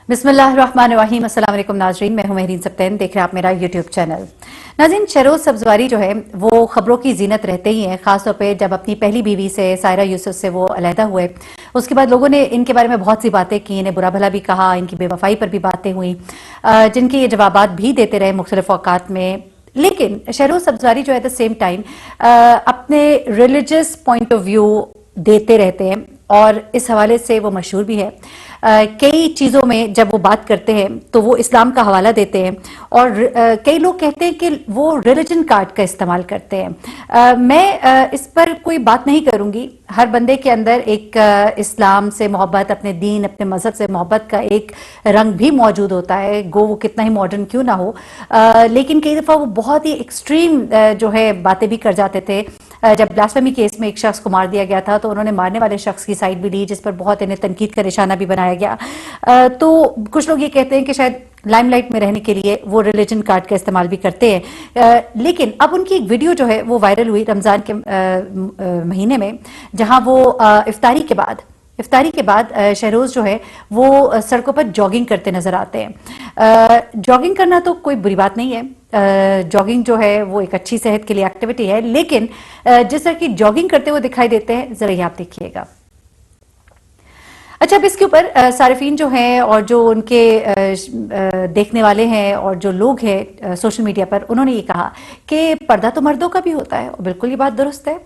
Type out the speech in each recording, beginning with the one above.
बिस्मिल्लाहिर्रहमानिर्रहीम। अस्सलाम वालेकुम नाजरीन, मैं हूं महरीन सब्तैन, देख रहे हैं आप मेरा यूट्यूब चैनल। नाज़रीन, शहरोज़ सब्ज़वारी जो है वो खबरों की जीनत रहते ही हैं, ख़ासतौर पे जब अपनी पहली बीवी से सायरा यूसुफ से वो अलहदा हुए। उसके बाद लोगों ने इनके बारे में बहुत सी बातें की, इन्हें बुरा भला भी कहा, इनकी बेवफाई पर भी बातें हुई, जिनके ये जवाबात भी देते रहे मुख्तलिफ औकात में। लेकिन शहरोज़ सब्ज़वारी जो है द सेम टाइम अपने रिलीजियस पॉइंट ऑफ व्यू देते रहते हैं और इस हवाले से वो मशहूर भी है। कई चीज़ों में जब वो बात करते हैं तो वो इस्लाम का हवाला देते हैं और कई लोग कहते हैं कि वो रिलीजन कार्ड का इस्तेमाल करते हैं। मैं इस पर कोई बात नहीं करूंगी। हर बंदे के अंदर एक इस्लाम से मोहब्बत, अपने दीन, अपने मजहब से मोहब्बत का एक रंग भी मौजूद होता है, गो वो कितना ही मॉडर्न क्यों ना हो। लेकिन कई दफ़ा वो बहुत ही एक्सट्रीम जो है बातें भी कर जाते थे। जब ब्लास्फेमी केस में एक शख्स को मार दिया गया था तो उन्होंने मारने वाले शख्स की साइड भी ली, जिस पर बहुत इन्हें तनकीद का निशाना भी बनाया गया। तो कुछ लोग ये कहते हैं कि शायद लाइमलाइट में रहने के लिए वो रिलीजन कार्ड का इस्तेमाल भी करते हैं। लेकिन अब उनकी एक वीडियो जो है वो वायरल हुई रमज़ान के महीने में, जहां वो इफ्तारी के बाद शहरोज़ जो है वो सड़कों पर जॉगिंग करते नजर आते हैं। जॉगिंग करना तो कोई बुरी बात नहीं है। जॉगिंग जो है वो एक अच्छी सेहत के लिए एक्टिविटी है, लेकिन जिस तरह की जॉगिंग करते हुए दिखाई देते हैं, जरा ये आप देखिएगा। अच्छा, अब इसके ऊपर सारिफीन जो हैं और जो उनके देखने वाले हैं और जो लोग हैं सोशल मीडिया पर, उन्होंने ये कहा कि पर्दा तो मर्दों का भी होता है, और बिल्कुल ये बात दुरुस्त है।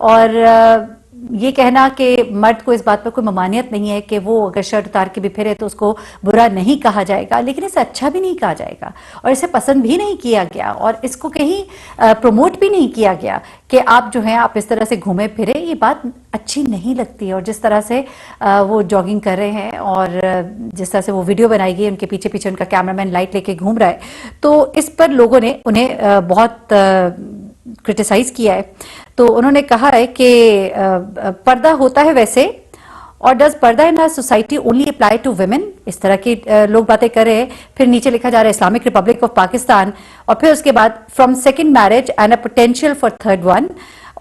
और ये कहना कि मर्द को इस बात पर कोई ममानियत नहीं है कि वो अगर शर्ट उतार के भी फिरे तो उसको बुरा नहीं कहा जाएगा, लेकिन इसे अच्छा भी नहीं कहा जाएगा और इसे पसंद भी नहीं किया गया और इसको कहीं प्रमोट भी नहीं किया गया कि आप जो हैं आप इस तरह से घूमे फिरे। ये बात अच्छी नहीं लगती है। और जिस तरह से वो जॉगिंग कर रहे हैं और जिस तरह से वो वीडियो बनाई गई, उनके पीछे पीछे उनका कैमरामैन लाइट लेके घूम रहा है, तो इस पर लोगों ने उन्हें बहुत क्रिटिसाइज किया है। तो उन्होंने कहा है कि पर्दा होता है वैसे, और does purdah in society only apply to women, इस तरह की लोग बातें कर रहे हैं। फिर नीचे लिखा जा रहा है इस्लामिक रिपब्लिक ऑफ पाकिस्तान, और फिर उसके बाद from second marriage and a potential for third one,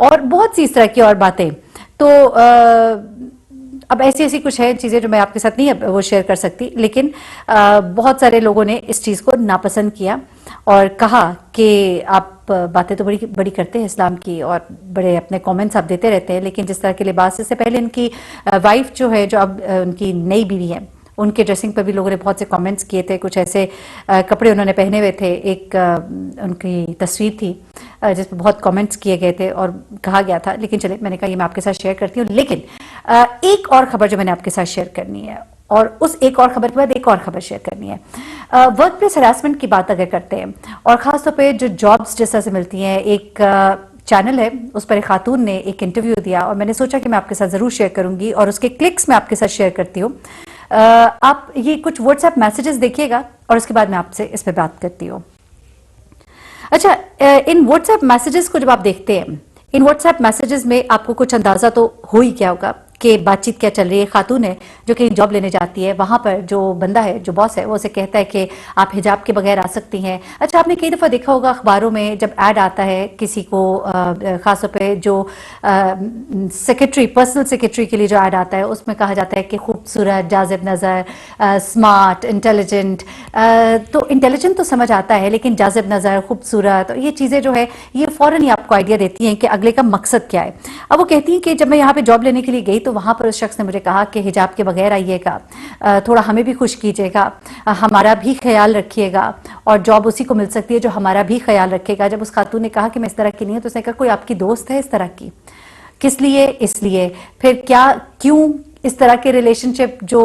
और बहुत सी इस तरह की और बातें। तो अब ऐसी ऐसी कुछ है चीज़ें जो मैं आपके साथ नहीं वो शेयर कर सकती, लेकिन बहुत सारे लोगों ने इस चीज़ को नापसंद किया और कहा कि आप बातें तो बड़ी बड़ी करते हैं इस्लाम की और बड़े अपने कमेंट्स आप देते रहते हैं, लेकिन जिस तरह के लिबास, इससे पहले इनकी वाइफ जो है, जो अब उनकी नई बीवी है, उनके ड्रेसिंग पर भी लोगों ने बहुत से कमेंट्स किए थे। कुछ ऐसे कपड़े उन्होंने पहने हुए थे, एक उनकी तस्वीर थी जिस पर बहुत कमेंट्स किए गए थे और कहा गया था। लेकिन चले, मैंने कहा ये मैं आपके साथ शेयर करती हूँ। लेकिन एक और खबर जो मैंने आपके साथ शेयर करनी है, और उस एक और खबर के बाद एक और खबर शेयर करनी है। वर्क प्लेस हरासमेंट की बात अगर करते हैं, और खासतौर पर जो जॉब्स जिस तरह से मिलती हैं, एक चैनल है उस पर एक खातून ने एक इंटरव्यू दिया और मैंने सोचा कि मैं आपके साथ जरूर शेयर करूंगी और उसके क्लिक्स मैं आपके साथ शेयर करती हूँ। आप ये कुछ व्हाट्सएप मैसेजेस देखिएगा और उसके बाद मैं आपसे इस पर बात करती हूँ। अच्छा, इन व्हाट्सएप मैसेजेस को जब आप देखते हैं, इन व्हाट्सएप मैसेजेस में आपको कुछ अंदाजा तो हो ही क्या होगा कि बातचीत क्या चल रही है। खातून है जो कहीं जॉब लेने जाती है, वहां पर जो बंदा है, जो बॉस है, वो उसे कहता है कि आप हिजाब के बगैर आ सकती हैं। अच्छा, आपने कई दफ़ा देखा होगा अखबारों में जब ऐड आता है किसी को, खासतौर पे जो सेक्रेटरी, पर्सनल सेक्रेटरी के लिए जो ऐड आता है, उसमें कहा जाता है कि खूबसूरत, जाज़िब नज़र, स्मार्ट, इंटेलिजेंट। तो इंटेलिजेंट तो समझ आता है, लेकिन जाज़िब नज़र, खूबसूरत, और ये चीज़ें जो है ये फ़ौरन ही आपको आइडिया देती हैं कि अगले का मकसद क्या है। अब वो कहती हैं कि जब मैं यहाँ पे जॉब लेने के लिए गई तो वहां पर उस शख्स ने मुझे कहा कि हिजाब के बगैर आइएगा, थोड़ा हमें भी खुश कीजिएगा, हमारा भी ख्याल रखिएगा, और जॉब उसी को मिल सकती है जो हमारा भी ख्याल रखेगा। जब उस खातून ने कहा कि मैं इस तरह की नहीं हूं, तो उसने कहा कोई आपकी दोस्त है इस तरह की? किस लिए? इसलिए। फिर क्या, क्यों इस तरह के रिलेशनशिप जो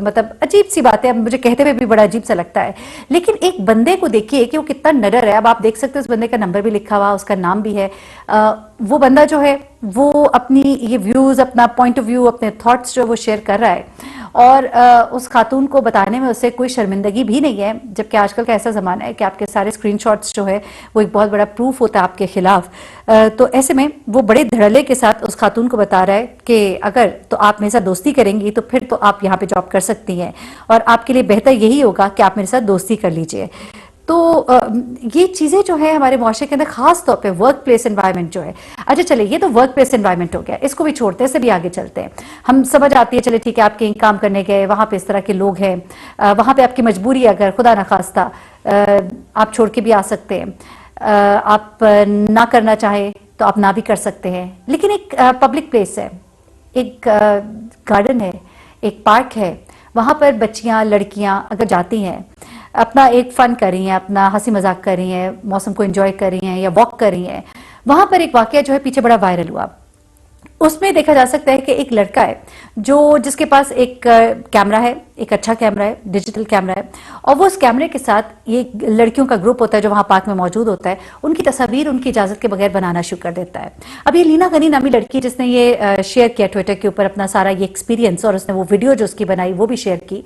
मतलब अजीब सी बात है, अब मुझे कहते हुए भी बड़ा अजीब सा लगता है। लेकिन एक बंदे को देखिए कि वो कितना निडर है। अब आप देख सकते हैं उस बंदे का नंबर भी लिखा हुआ, उसका नाम भी है। वो बंदा जो है वो अपनी ये व्यूज, अपना पॉइंट ऑफ व्यू, अपने थॉट्स जो वो शेयर कर रहा है, और उस खातून को बताने में उससे कोई शर्मिंदगी भी नहीं है। जबकि आजकल का ऐसा ज़माना है कि आपके सारे स्क्रीनशॉट्स जो है वो एक बहुत बड़ा प्रूफ होता है आपके खिलाफ। तो ऐसे में वो बड़े धड़ल्ले के साथ उस खातून को बता रहा है कि अगर तो आप मेरे साथ दोस्ती करेंगी तो फिर तो आप यहाँ पे जॉब कर सकती हैं, और आपके लिए बेहतर यही होगा कि आप मेरे साथ दोस्ती कर लीजिए। تو یہ چیزیں جو ہے ہمارے معاشرے کے اندر خاص طور پہ ورک پلیس انوائرمنٹ جو ہے. اچھا چلے یہ تو ورک پلیس انوائرمنٹ ہو گیا, اس کو بھی چھوڑتے ہیں, سے بھی آگے چلتے ہیں. ہم سمجھ آتی ہے چلے ٹھیک ہے آپ کہیں کام کرنے گئے, وہاں پہ اس طرح کے لوگ ہیں, وہاں پہ آپ کی مجبوری ہے, اگر خدا نخواستہ آپ چھوڑ کے بھی آ سکتے ہیں, آپ نہ کرنا چاہیں تو آپ نہ بھی کر سکتے ہیں. لیکن ایک پبلک پلیس ہے, ایک گارڈن ہے, ایک پارک ہے, وہاں پر بچیاں لڑکیاں اگر جاتی ہیں, اپنا ایک فن کر رہی ہیں, اپنا ہنسی مذاق کر رہی ہیں, موسم کو انجوائے کر رہی ہیں یا واک کر رہی ہیں, وہاں پر ایک واقعہ جو ہے پیچھے بڑا وائرل ہوا. اس میں دیکھا جا سکتا ہے کہ ایک لڑکا ہے جس کے پاس ایک کیمرہ ہے, ایک اچھا کیمرہ ہے, ڈیجیٹل کیمرہ ہے, اور وہ اس کیمرے کے ساتھ یہ لڑکیوں کا گروپ ہوتا ہے جو وہاں پارک میں موجود ہوتا ہے, ان کی تصاویر ان کی اجازت کے بغیر بنانا شروع کر دیتا ہے. اب یہ لینا غنی نامی لڑکی جس نے یہ شیئر کیا ٹویٹر کے اوپر اپنا سارا یہ ایکسپیرینس, اور اس نے وہ ویڈیو جو اس کی بنائی وہ بھی شیئر کی,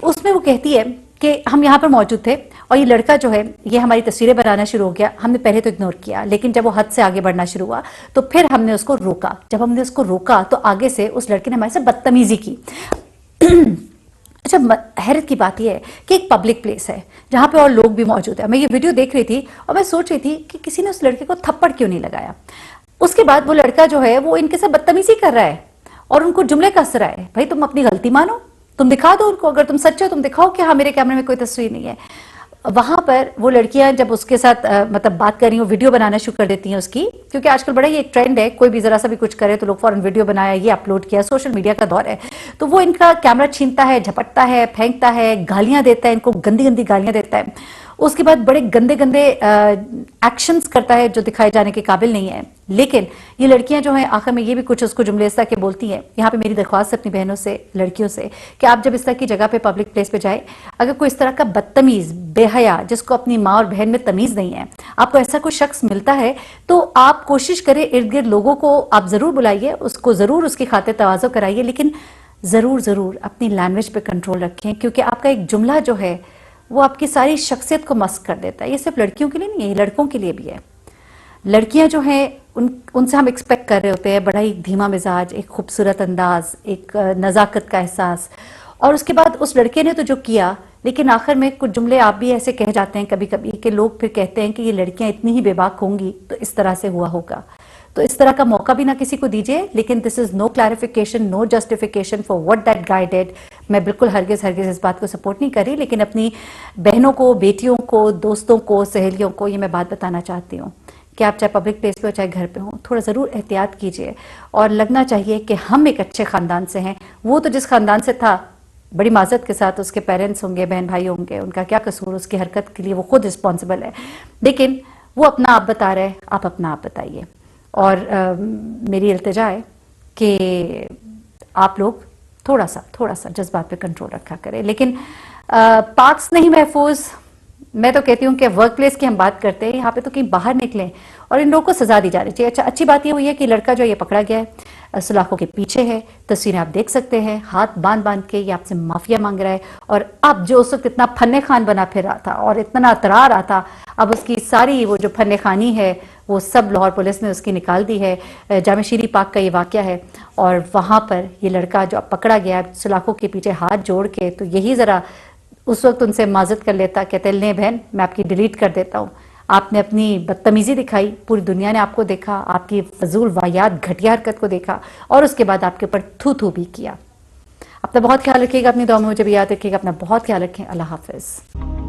اس میں وہ کہتی ہے کہ ہم یہاں پر موجود تھے اور یہ لڑکا جو ہے یہ ہماری تصویریں بنانا شروع ہو گیا. ہم نے پہلے تو اگنور کیا, لیکن جب وہ حد سے آگے بڑھنا شروع ہوا تو پھر ہم نے اس کو روکا. جب ہم نے اس کو روکا تو آگے سے اس لڑکے نے ہمارے سے بدتمیزی کی. اچھا حیرت کی بات یہ ہے کہ ایک پبلک پلیس ہے جہاں پہ اور لوگ بھی موجود ہیں. میں یہ ویڈیو دیکھ رہی تھی اور میں سوچ رہی تھی کہ کسی نے اس لڑکے کو تھپڑ کیوں نہیں لگایا. اس کے بعد وہ لڑکا جو ہے وہ ان کے ساتھ بدتمیزی کر رہا ہے اور ان کو جملے کس رہا ہے, بھائی تم اپنی غلطی مانو, تم دکھا دو ان کو, اگر تم سچے ہو تم دکھاؤ کہ ہاں میرے کیمرے میں کوئی تصویر نہیں ہے. وہاں پر وہ لڑکیاں جب اس کے ساتھ مطلب بات کر رہی ہیں, ویڈیو بنانا شروع کر دیتی ہیں اس کی, کیونکہ آج کل بڑا ہی ایک ٹرینڈ ہے, کوئی بھی ذرا سا بھی کچھ کرے تو لوگ فوراً ویڈیو بنایا, یہ اپلوڈ کیا, سوشل میڈیا کا دور ہے. تو وہ ان کا کیمرہ چھینتا ہے, جھپٹتا ہے, پھینکتا ہے, گالیاں دیتا ہے, ان کو گندی گندی گالیاں دیتا ہے. اس کے بعد بڑے گندے گندے ایکشنز کرتا ہے جو دکھائے جانے کے قابل نہیں ہے. لیکن یہ لڑکیاں جو ہیں آخر میں یہ بھی کچھ اس کو جملے اس طرح کے بولتی ہیں. یہاں پہ میری درخواست ہے اپنی بہنوں سے, لڑکیوں سے, کہ آپ جب اس طرح کی جگہ پہ پبلک پلیس پہ جائیں, اگر کوئی اس طرح کا بدتمیز, بے حیا, جس کو اپنی ماں اور بہن میں تمیز نہیں ہے, آپ کو ایسا کوئی شخص ملتا ہے تو آپ کوشش کریں ارد گرد لوگوں کو آپ ضرور بلائیے, اس کو ضرور اس کی خاطر تواضع کرائیے, لیکن ضرور اپنی لینگویج پہ کنٹرول رکھیں, کیونکہ آپ کا ایک جملہ جو ہے وہ آپ کی ساری شخصیت کو مسخ کر دیتا ہے. یہ صرف لڑکیوں کے لیے نہیں ہے, یہ لڑکوں کے لیے بھی ہے. لڑکیاں جو ہیں ان سے ہم ایکسپیکٹ کر رہے ہوتے ہیں بڑا ہی دھیما مزاج, ایک خوبصورت انداز, ایک نزاکت کا احساس, اور اس کے بعد اس لڑکے نے تو جو کیا, لیکن آخر میں کچھ جملے آپ بھی ایسے کہہ جاتے ہیں کبھی کبھی کہ لوگ پھر کہتے ہیں کہ یہ لڑکیاں اتنی ہی بے باک ہوں گی تو اس طرح سے ہوا ہوگا. تو اس طرح کا موقع بھی نہ کسی کو دیجیے. لیکن this is no clarification, no justification for what that guy did. میں بالکل ہرگز اس بات کو سپورٹ نہیں کر رہی, لیکن اپنی بہنوں کو, بیٹیوں کو, دوستوں کو, سہیلیوں کو یہ میں بات بتانا چاہتی ہوں کہ آپ چاہے پبلک پلیس پہ ہو چاہے گھر پہ ہوں, تھوڑا ضرور احتیاط کیجیے. اور لگنا چاہیے کہ ہم ایک اچھے خاندان سے ہیں. وہ تو جس خاندان سے تھا, بڑی معذرت کے ساتھ اس کے پیرنٹس ہوں گے, بہن بھائی ہوں گے, ان کا کیا قصور, اس کی حرکت کے لیے وہ خود رسپانسبل ہے. لیکن وہ اپنا آپ بتا رہے, آپ اپنا آپ بتائیے. اور میری التجا ہے کہ آپ لوگ تھوڑا سا جذبات پہ کنٹرول رکھا کریں. لیکن پارکس نہیں محفوظ, میں تو کہتی ہوں کہ ورک پلیس کی ہم بات کرتے ہیں, یہاں پہ تو کہیں باہر نکلیں اور ان لوگوں کو سزا دی جانی چاہیے. اچھی بات یہ ہوئی ہے کہ لڑکا جو یہ پکڑا گیا ہے, سلاخوں کے پیچھے ہے, تصویریں آپ دیکھ سکتے ہیں, ہاتھ باندھ کے یہ آپ سے معافیا مانگ رہا ہے. اور اب جو اس وقت اتنا فن خان بنا پھر رہا تھا اور اتنا اترا رہا تھا, اب اس کی ساری وہ جو فن خانی ہے وہ سب لاہور پولیس نے اس کی نکال دی ہے. جامع شیری پارک کا یہ واقعہ ہے, اور وہاں پر یہ لڑکا جو اب پکڑا گیا ہے سلاخوں کے پیچھے ہاتھ جوڑ کے, تو یہی ذرا اس وقت ان سے معذرت کر لیتا, کہتے لیں بہن میں آپ کی ڈیلیٹ کر دیتا ہوں. آپ نے اپنی بدتمیزی دکھائی, پوری دنیا نے آپ کو دیکھا, آپ کی فضول واہیات گھٹیا حرکت کو دیکھا, اور اس کے بعد آپ کے اوپر تھو بھی کیا. اپنا بہت خیال رکھیے گا, اپنی دعاؤں میں مجھے بھی یاد رکھیے گا. اپنا بہت خیال رکھیں. اللہ حافظ.